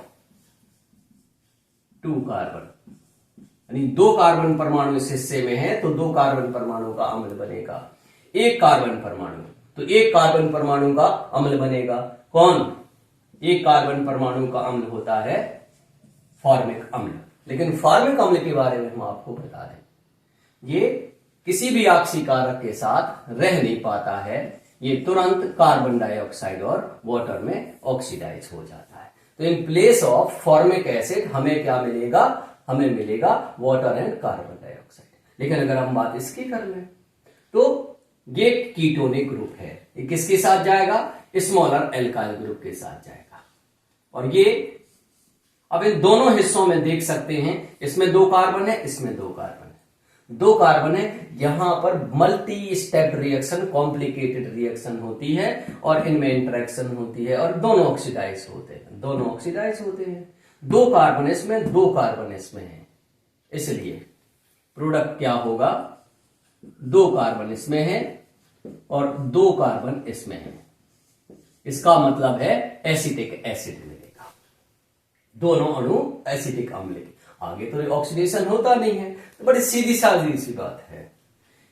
2 कार्बन, यानी 2 कार्बन परमाणु इस हिस्से में है तो 2 कार्बन परमाणु का अम्ल बनेगा। 1 कार्बन परमाणु, तो 1 कार्बन परमाणु का अम्ल बनेगा। कौन? 1 कार्बन परमाणु का अम्ल होता है फॉर्मिक अम्ल। लेकिन फॉर्मिक अम्ल के बारे में हम आपको बता दें, ये किसी भी आक्सीकारक के साथ रह नहीं पाता है, ये तुरंत कार्बन डाइऑक्साइड और वाटर में ऑक्सीडाइज हो जाता है। तो in place of formic acid हमें क्या मिलेगा? हमें मिलेगा वाटर एंड कार्बन डाइऑक्साइड। लेकिन अगर हम बात इसकी कर लें तो ये कीटोनिक ग्रुप है, ये किसके साथ जाएगा? स्मॉलर एल्काइल ग्रुप के साथ जाएगा। और ये अब इन दोनों हिस्सों में देख सकते हैं, इसमें 2 कार्बन है, इसमें 2 कार्बन है, 2 कार्बन है। यहां पर multi step reaction, complicated reaction होती है और इनमें इंटरेक्शन होती है और दोनों ऑक्सीडाइज होते हैं, 2 कार्बन इसमें, 2 कार्बन इसमें है, इसलिए प्रोडक्ट क्या होगा? 2 कार्बन इसमें है और 2 कार्बन इसमें है। इसका मतलब है एसिटिक एसिड मिलेगा। दोनों अणु एसिटिक अम्ल के। आगे तो ऑक्सीडेशन होता नहीं है, तो बड़ी सीधी सादी सी बात है।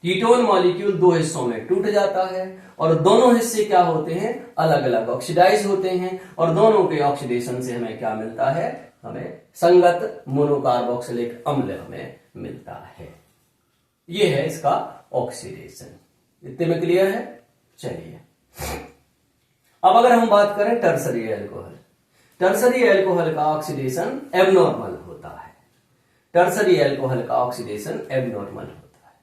कीटोन मॉलिक्यूल 2 हिस्सों में टूट जाता है और दोनों हिस्से क्या होते हैं? अलग अलग ऑक्सीडाइज होते हैं और दोनों के ऑक्सीडेशन से हमें क्या मिलता है? हमें संगत मोनोकार्बोक्सिलिक अम्ल हमें मिलता है। यह है इसका ऑक्सीडेशन। इतने में क्लियर है? चलिए अब अगर हम बात करें टर्सरी एल्कोहल, टर्सरी एल्कोहल का ऑक्सीडेशन एबनॉर्मल होता है। टर्सरी एल्कोहल का ऑक्सीडेशन एबनॉर्मल होता है।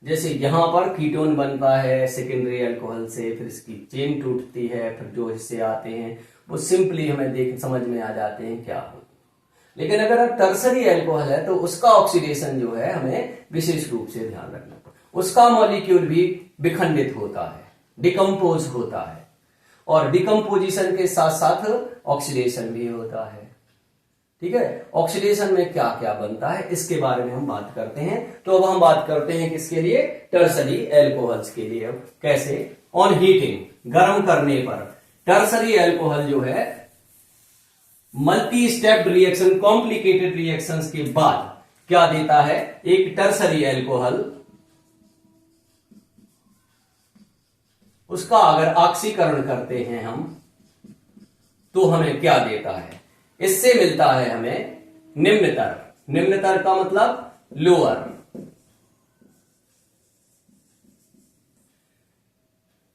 जैसे यहां पर कीटोन बनता है सेकेंडरी एल्कोहल से, फिर इसकी चेन टूटती है, फिर जो हिस्से आते हैं वो सिंपली हमें देख समझ में आ जाते हैं क्या होता है। लेकिन अगर अब टर्सरी एल्कोहल है तो उसका ऑक्सीडेशन जो है हमें विशेष रूप से ध्यान रखना पड़ेगा। उसका मॉलिक्यूल भी विखंडित होता है, डिकम्पोज होता है, और डिकम्पोजिशन के साथ साथ ऑक्सीडेशन भी होता है। ठीक है, ऑक्सीडेशन में क्या क्या बनता है इसके बारे में हम बात करते हैं। तो अब हम बात करते हैं किसके लिए? टर्सरी एल्कोहल्स के लिए। कैसे? ऑन हीटिंग, गर्म करने पर टर्सरी एल्कोहल जो है multi step reaction, complicated reactions के बाद क्या देता है? एक टर्सरी एल्कोहल उसका अगर ऑक्सीकरण करते हैं हम तो हमें क्या देता है? इससे मिलता है हमें निम्नतर। निम्नतर का मतलब लोअर।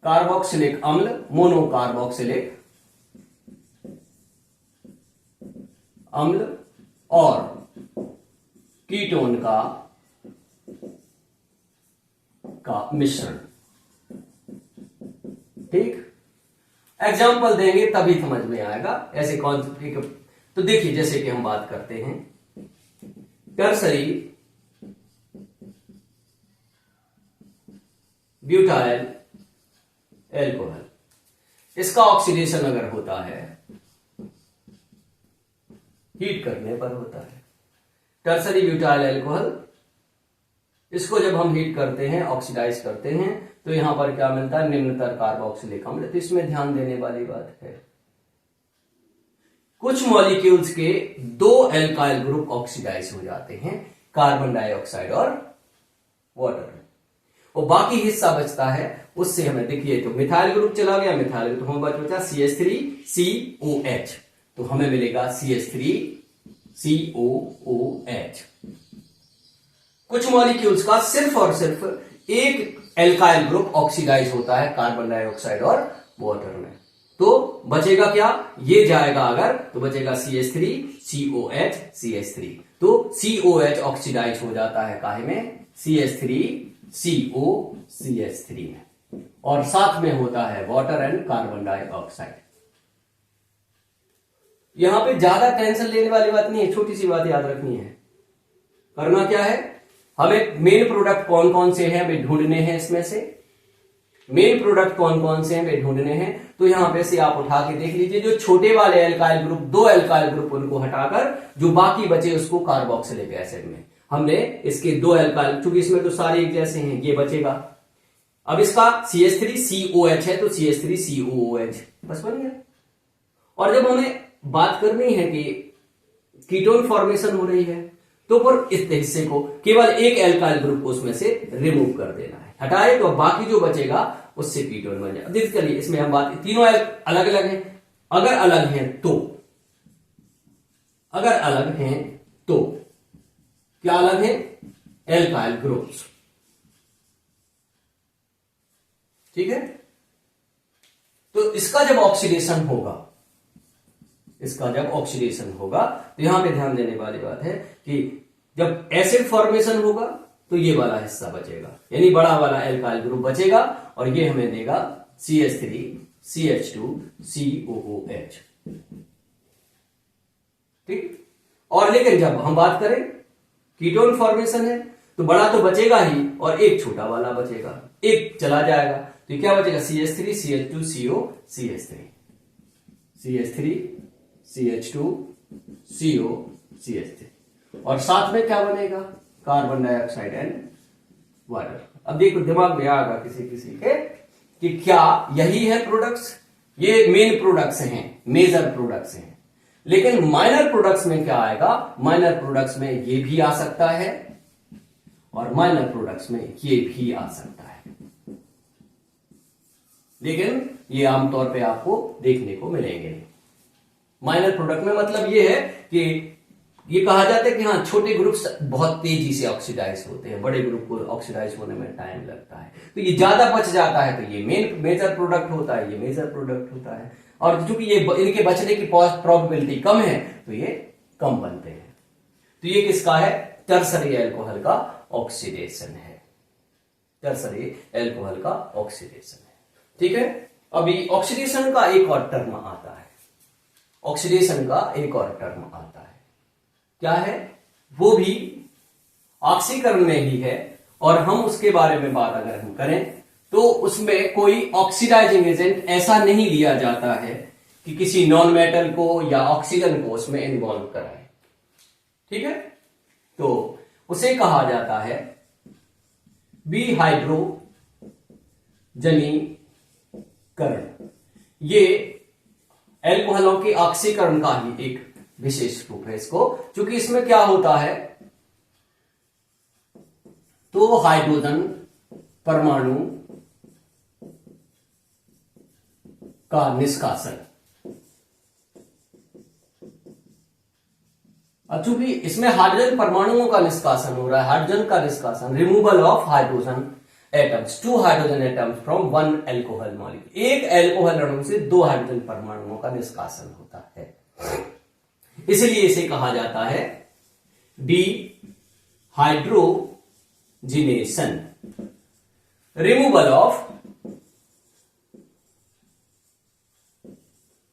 कार्बोक्सिलिक अम्ल, मोनोकार्बोक्सिलिक अम्ल और कीटोन का मिश्रण। ठीक, एग्जाम्पल देंगे तभी समझ में आएगा ऐसे कॉन्सेप्ट। तो देखिए, जैसे कि हम बात करते हैं टर्सरी ब्यूटाइल एल्कोहल, इसका ऑक्सीडेशन अगर होता है, हीट करने पर होता है टर्सरी ब्यूटाइल एल्कोहल, इसको जब हम हीट करते हैं, ऑक्सीडाइज करते हैं, तो यहां पर क्या मिलता है? निम्नतर कार्बोक्सिलिक अम्ल। तो इसमें ध्यान देने वाली बात है, कुछ मॉलिक्यूल्स के दो एल्काइल ग्रुप ऑक्सीडाइज हो जाते हैं, कार्बन डाइऑक्साइड और वाटर, और बाकी हिस्सा बचता है, उससे हमें देखिए तो मिथाइल ग्रुप चला गया, मिथाइल ग्रुप हमें बचा CH3COH, तो हमें मिलेगा CH3COOH। कुछ मॉलिक्यूल्स का सिर्फ और सिर्फ एक एल्काइल ग्रुप ऑक्सीडाइज होता है कार्बन डाइऑक्साइड और वाटर में, तो बचेगा क्या? ये जाएगा अगर, तो बचेगा CH3COH CH3, तो COH ऑक्सीडाइज हो जाता है काहे में? CH3CO CH3 में, और साथ में होता है वाटर एंड कार्बन डाइऑक्साइड। यहां पे ज्यादा टेंशन लेने वाली बात नहीं है, छोटी सी बात याद रखनी है। करना क्या है, हमें मेन प्रोडक्ट कौन कौन से हैं वे ढूंढने हैं। इसमें से मेन प्रोडक्ट कौन कौन से हैं वे ढूंढने हैं, तो यहां पे से आप उठा के देख लीजिए, जो छोटे वाले एल्काइल ग्रुप, दो एल्काइल ग्रुप, उनको हटाकर जो बाकी बचे उसको कार्बोक्सिलिक एसिड में हमने इसके दो एल्काइल, चूंकि इसमें तो सारे एक जैसे हैं, ये बचेगा। अब इसका CH3COH है तो CH3COOH बस बन गया। और जब हमें बात करनी है कि कीटोन फॉर्मेशन हो रही है, तो फिर इस हिस्से को केवल एक एल्काइल ग्रुप को उसमें से रिमूव कर देना है, हटाए, तो बाकी जो बचेगा उससे कीटोन बन जाए। देखिए, चलिए इसमें हम बात, तीनों अलग अलग हैं, अगर अलग हैं तो, अगर अलग हैं तो क्या अलग है? Alkyl groups. ठीक है, तो इसका जब ऑक्सीडेशन होगा, इसका जब ऑक्सीडेशन होगा, तो यहां पे ध्यान देने वाली बात है कि जब एसिड फॉर्मेशन होगा तो ये वाला हिस्सा बचेगा, यानी बड़ा वाला एल्काइल ग्रुप बचेगा, और ये हमें देगा CH3CH2COOH। ठीक, और लेकिन जब हम बात करें कीटोन फॉर्मेशन है, तो बड़ा तो बचेगा ही, और एक छोटा वाला बचेगा, एक चला जाएगा, तो क्या बचेगा? CH3CH2CO CH3CH2CO और साथ में क्या बनेगा? Carbon dioxide and water. अब देखो, दिमाग में आएगा किसी किसी के कि क्या यही है प्रोडक्ट्स? ये मेन प्रोडक्ट्स हैं, मेजर प्रोडक्ट्स हैं, लेकिन माइनर प्रोडक्ट्स में क्या आएगा? माइनर प्रोडक्ट्स में ये भी आ सकता है, और माइनर प्रोडक्ट्स में ये भी आ सकता है, लेकिन ये आमतौर पे आपको देखने को मिलेंगे नहीं। माइनर प्रोडक्ट में मतलब ये है कि ये कहा जाता है कि हाँ, छोटे ग्रुप्स बहुत तेजी से ऑक्सीडाइज होते हैं, बड़े ग्रुप को ऑक्सीडाइज होने में टाइम लगता है, तो ये ज्यादा बच जाता है, तो ये मेजर प्रोडक्ट होता है, ये मेजर प्रोडक्ट होता है, और चूंकि ये इनके बचने की प्रोबेबिलिटी कम है, तो ये कम बनते हैं। तो ये किसका है? टर्सरी एल्कोहल का ऑक्सीडेशन है, टर्सरी एल्कोहल का ऑक्सीडेशन है। ठीक है, अभी ऑक्सीडेशन का एक और टर्म आता है, ऑक्सीडेशन का एक और टर्म आता है, क्या है? वो भी ऑक्सीकरण में ही है, और हम उसके बारे में बात अगर हम करें तो उसमें कोई ऑक्सीडाइजिंग एजेंट ऐसा नहीं लिया जाता है कि किसी नॉन मेटल को या ऑक्सीजन को उसमें इन्वॉल्व कराए। ठीक है, तो उसे कहा जाता है विहाइड्रोजनीकरण। ये एल्कोहलों के ऑक्सीकरण का ही एक विशेष रूप है इसको, क्योंकि इसमें क्या होता है, तो हाइड्रोजन परमाणु का निष्कासन। अब चूंकि इसमें हाइड्रोजन परमाणुओं का निष्कासन हो रहा है, हाइड्रोजन का निष्कासन, removal of hydrogen atoms, 2 hydrogen atoms from 1 alcohol molecule, एक एल्कोहल अणु से 2 हाइड्रोजन परमाणुओं का निष्कासन होता है, इसलिए इसे कहा जाता है dehydrogenation, removal of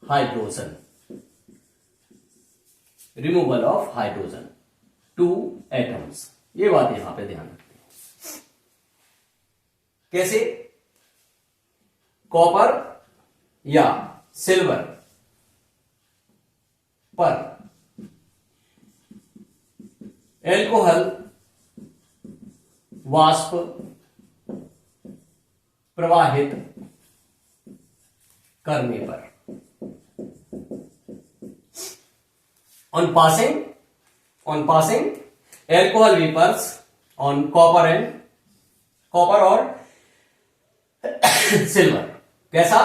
hydrogen, removal of hydrogen 2 atoms. ये बात यहां पे ध्यान रखते हैं। कैसे? कॉपर या सिल्वर पर एल्कोहल वाष्प प्रवाहित करने पर, on passing alcohol vapors on copper और सिल्वर, कैसा?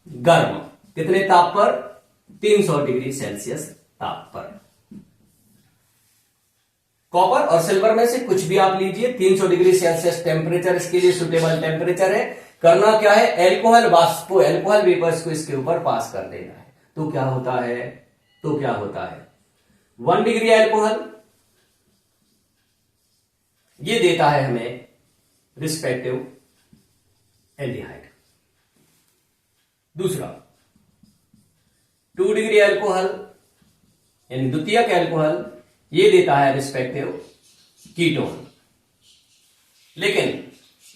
गर्म, कितने ताप पर? 300 डिग्री सेल्सियस ताप पर। कॉपर और सिल्वर में से कुछ भी आप लीजिए, 300 डिग्री सेल्सियस टेम्परेचर इसके लिए सुटेबल टेम्परेचर है। करना क्या है? एल्कोहल वाष्प को, एल्कोहल वेपर्स को इसके ऊपर पास कर देना है। तो क्या होता है? 1 डिग्री एल्कोहल ये देता है हमें रिस्पेक्टिव एल्डिहाइड। दूसरा 2 डिग्री एल्कोहल यानी द्वितीयक एल्कोहल, ये देता है रिस्पेक्टिव कीटोन। लेकिन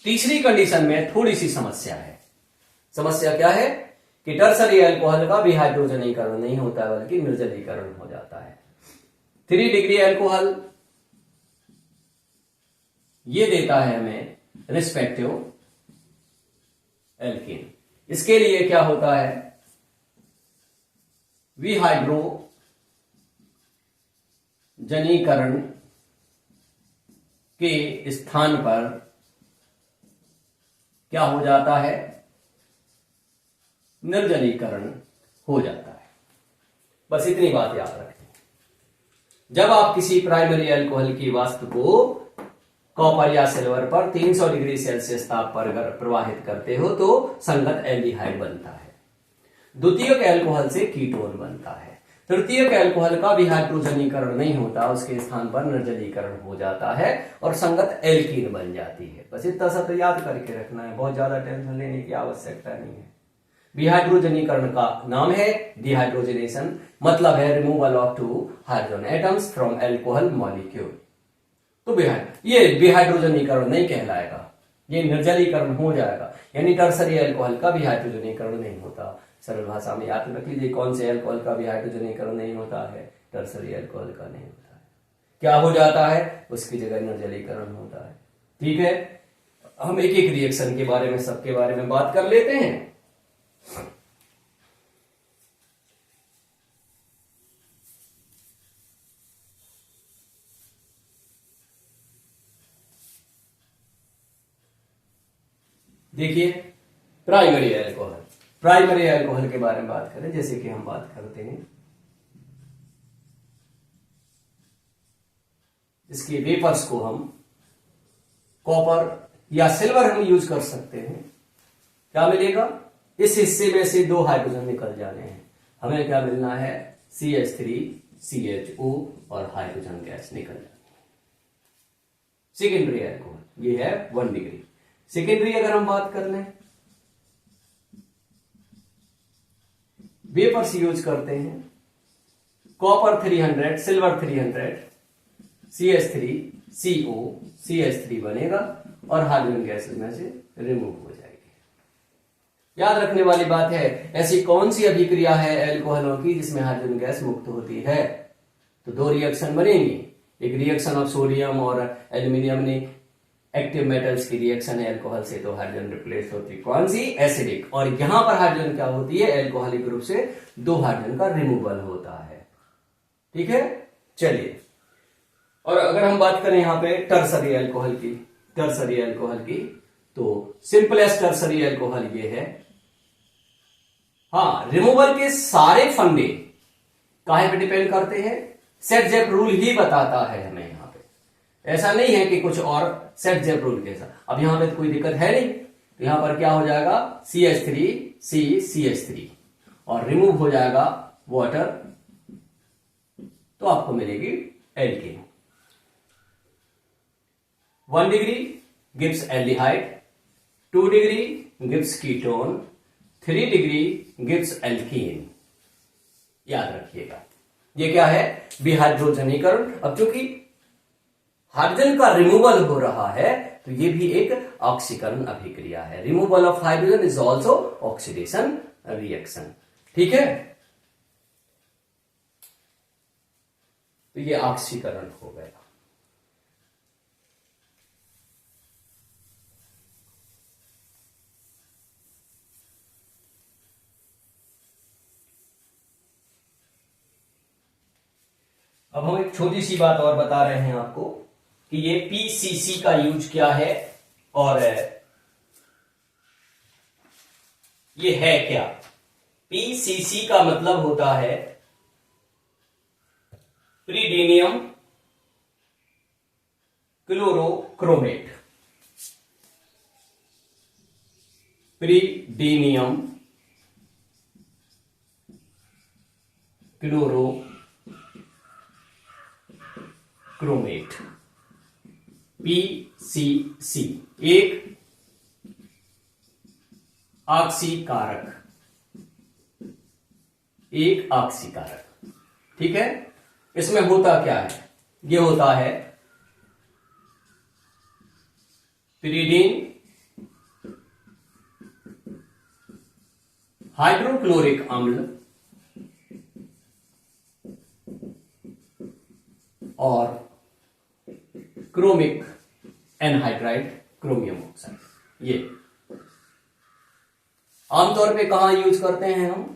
तीसरी कंडीशन में थोड़ी सी समस्या है। समस्या क्या है? कि टर्सरी एल्कोहल का भी हाइड्रोजनीकरण नहीं होता है, बल्कि निर्जलीकरण हो जाता है। 3 डिग्री एल्कोहल ये देता है हमें रिस्पेक्टिव एल्कीन। इसके लिए क्या होता है? विहाइड्रोजनीकरण के स्थान पर क्या हो जाता है? निर्जलीकरण हो जाता है। बस इतनी बात याद रखें। जब आप किसी प्राइमरी अल्कोहल की वाष्प को कॉपर या सिल्वर पर 300 डिग्री सेल्सियस ताप पर प्रवाहित करते हो तो संगत एल्डिहाइड बनता है। द्वितीयक एल्कोहल से कीटोन बनता है। तृतीयक एल्कोहल का भी हाइड्रोजनीकरण नहीं होता, उसके स्थान पर निर्जलीकरण हो जाता है और संगत एल्कीन बन जाती है। बस इतना सा तो याद करके रखना है, बहुत ज्यादा टेंशन लेने की आवश्यकता नहीं है। विहाइड्रोजनीकरण का नाम है डिहाइड्रोजनेशन, मतलब है removal of 2 hydrogen atoms from alcohol molecule. तो ये विहाइड्रोजनीकरण नहीं कहलाएगा, ये निर्जलीकरण हो जाएगा। यानी टर्सरी एल्कोहल का भी हाइड्रोजनीकरण नहीं होता। सरल भाषा में याद रख लीजिए, कौन से एल्कोहल का भी हाइड्रोजनीकरण नहीं होता है? टर्सरी एल्कोहल का नहीं होता है। क्या हो जाता है? उसकी जगह निर्जलीकरण होता है। ठीक है, हम एक एक रिएक्शन के बारे में, सबके बारे में बात कर लेते हैं। देखिए, प्राइमरी एल्कोहल, प्राइमरी एल्कोहल के बारे में बात करें, जैसे कि हम बात करते हैं इसके वेपर्स को हम कॉपर या सिल्वर हम यूज कर सकते हैं। क्या मिलेगा? इस हिस्से में से 2 हाइड्रोजन निकल जाने हैं। हमें क्या मिलना है? CH3 CHO और हाइड्रोजन गैस निकल जानी है। सेकेंडरी एल्कोहल ये है 1 डिग्री। सेकेंडरी अगर हम बात कर लें, वेपर्स यूज करते हैं copper 300 silver 300 CH3 CO CH3 बनेगा और हाइड्रोजन गैस में से रिमूव हो जाएगी। याद रखने वाली बात है, ऐसी कौन सी अभिक्रिया है एल्कोहलों की जिसमें हाइड्रोजन गैस मुक्त होती है? तो 2 रिएक्शन बनेंगी। एक रिएक्शन ऑफ सोडियम और एल्यूमिनियम ने एक्टिव मेटल्स की रिएक्शन है एल्कोहल से, तो हाइड्रोजन रिप्लेस होती है कौन सी? एसिडिक। और यहां पर हाइड्रोजन क्या होती है? एल्कोहलिक ग्रुप से 2 हाइड्रोजन का रिमूवल होता है। ठीक है, चलिए। और अगर हम बात करें यहां पे टर्सरी एल्कोहल की, टर्सरी एल्कोहल की, तो सिंपलेस्ट टर्सरी एल्कोहल ये है हाँ, रिमूवल के सारे फंडे काहे पे डिपेंड करते हैं? सेट जेप रूल ही बताता है हमें यहाँ पे। ऐसा नहीं है कि कुछ और सेट जेप रूल के साथ। अब यहाँ पे तो कोई दिक्कत है नहीं, तो यहां पर क्या हो जाएगा? CH3 CCH3 और रिमूव हो जाएगा वाटर, तो आपको मिलेगी alkane. 1 degree gives aldehyde, 2 degree gives ketone, 3 degree gives alkene. याद रखिएगा, ये क्या है? विहाइड्रोजनीकरण। अब चूंकि हाइड्रोजन का रिमूवल हो रहा है तो ये भी एक ऑक्सीकरण अभिक्रिया है। Removal of hydrogen is also oxidation reaction. ठीक है, तो ये ऑक्सीकरण हो गया। अब हम एक छोटी सी बात और बता रहे हैं आपको कि ये पीसीसी का यूज क्या है और ये है क्या। पीसीसी का मतलब होता है प्रीडीनियम क्लोरोक्रोमेट। प्रीडीनियम क्लोरोक्रोमेट, पीसीसी, एक ऑक्सीकारक, एक ऑक्सीकारक। ठीक है, इसमें होता क्या है? ये होता है पिरीडीन हाइड्रोक्लोरिक अम्ल और क्रोमिक एनहाइड्राइड क्रोमियम ऑक्साइड। ये आमतौर पे कहां यूज करते हैं हम?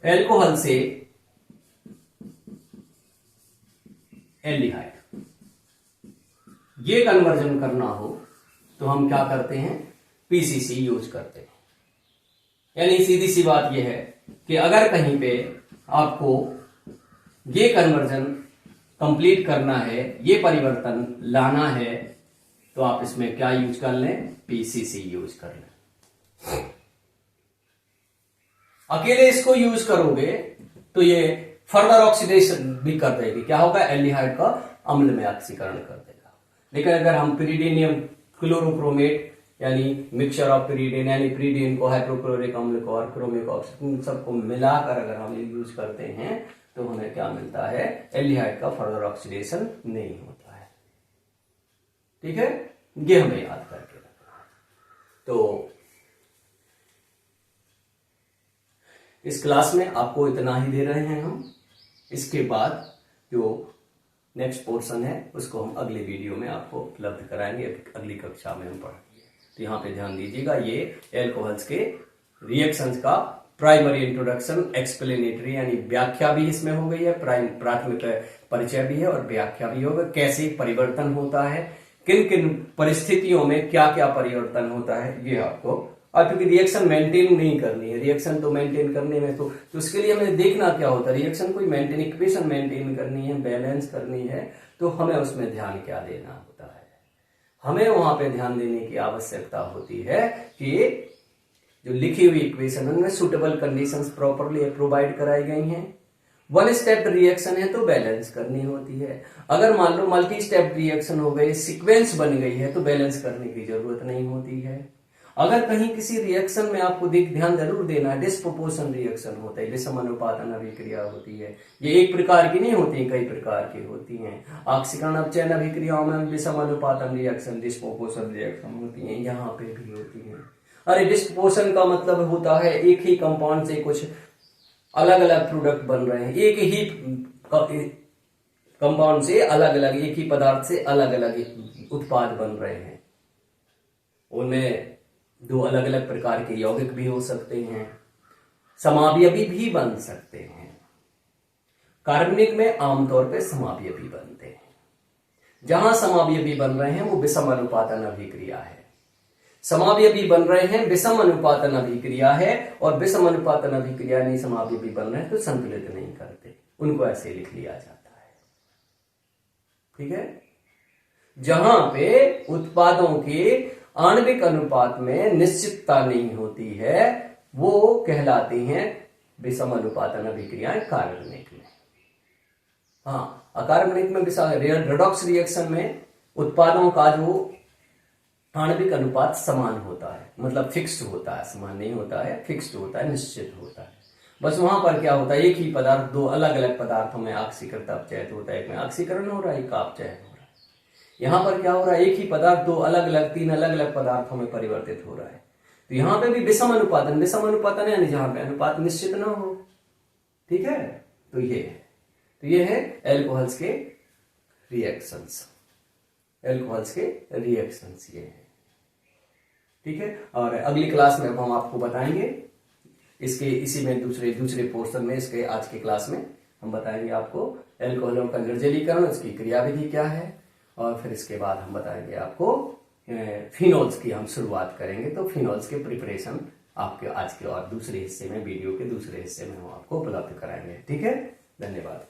एल्कोहल से एल्डिहाइड, ये कन्वर्जन करना हो तो हम क्या करते हैं? पीसीसी यूज करते हैं। यानी सीधी सी बात यह है कि अगर कहीं पे आपको ये कन्वर्जन कंप्लीट करना है, ये परिवर्तन लाना है, तो आप इसमें क्या यूज कर लें? पीसीसी यूज कर लें। अकेले इसको यूज करोगे तो ये फर्दर ऑक्सीडेशन भी कर देगी। क्या होगा? एल्डिहाइड का अम्ल में ऑक्सीकरण कर देगा। लेकिन अगर हम पिरीडीनियम क्लोरोक्रोमेट यानी मिक्सचर ऑफ पिरीडीन यानी पिरीडीन को, हाइड्रोक्लोरिक अम्ल को और क्रोमिक ऑक्सीजन सबको मिलाकर अगर हम यूज करते हैं तो हमें क्या मिलता है? एल्डिहाइड का फर्दर ऑक्सीडेशन नहीं होता है। ठीक है, ये हमें याद करके रखना है। तो इस क्लास में आपको इतना ही दे रहे हैं हम। इसके बाद जो नेक्स्ट पोर्शन है उसको हम अगले वीडियो में आपको उपलब्ध कराएंगे, अगली कक्षा में हम पढ़ेंगे। तो यहाँ पे ध्यान दीजिएगा, ये एल्कोहल्स के रिएक्शंस का प्राइमरी इंट्रोडक्शन, एक्सप्लेनेटरी यानी व्याख्या भी इसमें हो गई है, प्राथमिक परिचय भी है और व्याख्या भी होगा। कैसे परिवर्तन होता है, किन किन परिस्थितियों में क्या क्या परिवर्तन होता है, ये आपको। और क्योंकि रिएक्शन मेंटेन नहीं करनी है, रिएक्शन तो मेंटेन करने में तो उसके लिए हमें देखना क्या होता है, रिएक्शन कोई मेंटेन, इक्वेशन मेंटेन करनी है, बैलेंस करनी है, तो हमें उसमें ध्यान क्या देना होता है? हमें वहां पे ध्यान देने की आवश्यकता होती है कि जो लिखी हुई इक्वेशन उनमें सुटेबल कंडीशंस प्रॉपरली प्रोवाइड कराई गई हैं। 1 स्टेप रिएक्शन है तो बैलेंस करनी होती है। अगर मान लो मल्टी स्टेप रिएक्शन हो गई, सीक्वेंस बन गई है, तो बैलेंस करने की जरूरत नहीं होती है। अगर कहीं किसी रिएक्शन में आपको ध्यान जरूर देना है, डिस्प्रोपोर्शन रिएक्शन होता है, विषमानुपातन अभिक्रिया होती है। ये एक प्रकार की नहीं होती, कई प्रकार की होती हैं। ऑक्सीकरण अपचयन अभिक्रियाओं में विषमानुपातन रिएक्शन, डिस्प्रोपोर्शन रिएक्शन होती है, यहाँ पे भी होती है। अरे डिस्प्रोपोर्शन का मतलब होता है एक ही कंपाउंड से कुछ अलग अलग प्रोडक्ट बन रहे हैं, एक ही कंपाउंड से अलग अलग, एक ही पदार्थ से अलग अलग उत्पाद बन रहे हैं। उनमें 2 अलग अलग प्रकार के यौगिक भी हो सकते हैं, समावयवी भी बन सकते हैं। कार्बनिक में आमतौर पर समावयवी बनते हैं। जहां समावयवी बन रहे हैं वो विषम अनुपातन अभिक्रिया है। समावयवी बन रहे हैं, विषम अनुपातन अभिक्रिया है, और विषम अनुपातन अभिक्रिया नहीं समावयवी बन रहे हैं तो संतुलित नहीं करते, उनको ऐसे लिख लिया जाता है। ठीक है, जहां पे उत्पादों के आणविक अनुपात में निश्चितता नहीं होती है वो कहलाती हैं विषम अनुपातन अभिक्रियाएं कार्बनिक में। हाँ, अकार्बनिक में रेडॉक्स रिएक्शन में उत्पादों का जो आणविक अनुपात समान होता है, मतलब फिक्स्ड होता है, समान नहीं होता है, फिक्स्ड होता है, निश्चित होता है। बस वहां पर क्या होता है, एक ही पदार्थ दो अलग अलग पदार्थों में ऑक्सीकृत अपचयित होता है, एक में ऑक्सीकरण हो रहा है, एक का अपचयन हो रहा है। यहां पर क्या हो रहा है, एक ही पदार्थ दो अलग अलग तीन अलग अलग पदार्थों में परिवर्तित हो रहा है। तो यहां पे भी विषम अनुपातन यानी जहां पे अनुपात निश्चित ना हो। ठीक है, तो ये है एल्कोहल्स के रिएक्शंस, ये है। ठीक है, और अगली क्लास में हम आपको बताएंगे इसी में दूसरे पोर्शन में, इसके आज के क्लास में हम बताएंगे आपको एल्कोहलों का निर्जलीकरण, उसकी क्रियाविधि क्या है, और फिर इसके बाद हम बताएंगे आपको फिनोल्स की हम शुरुआत करेंगे। तो फिनोल्स के प्रिपरेशन आपके आज के और दूसरे हिस्से में, वीडियो के दूसरे हिस्से में हम आपको उपलब्ध कराएंगे। ठीक है, धन्यवाद।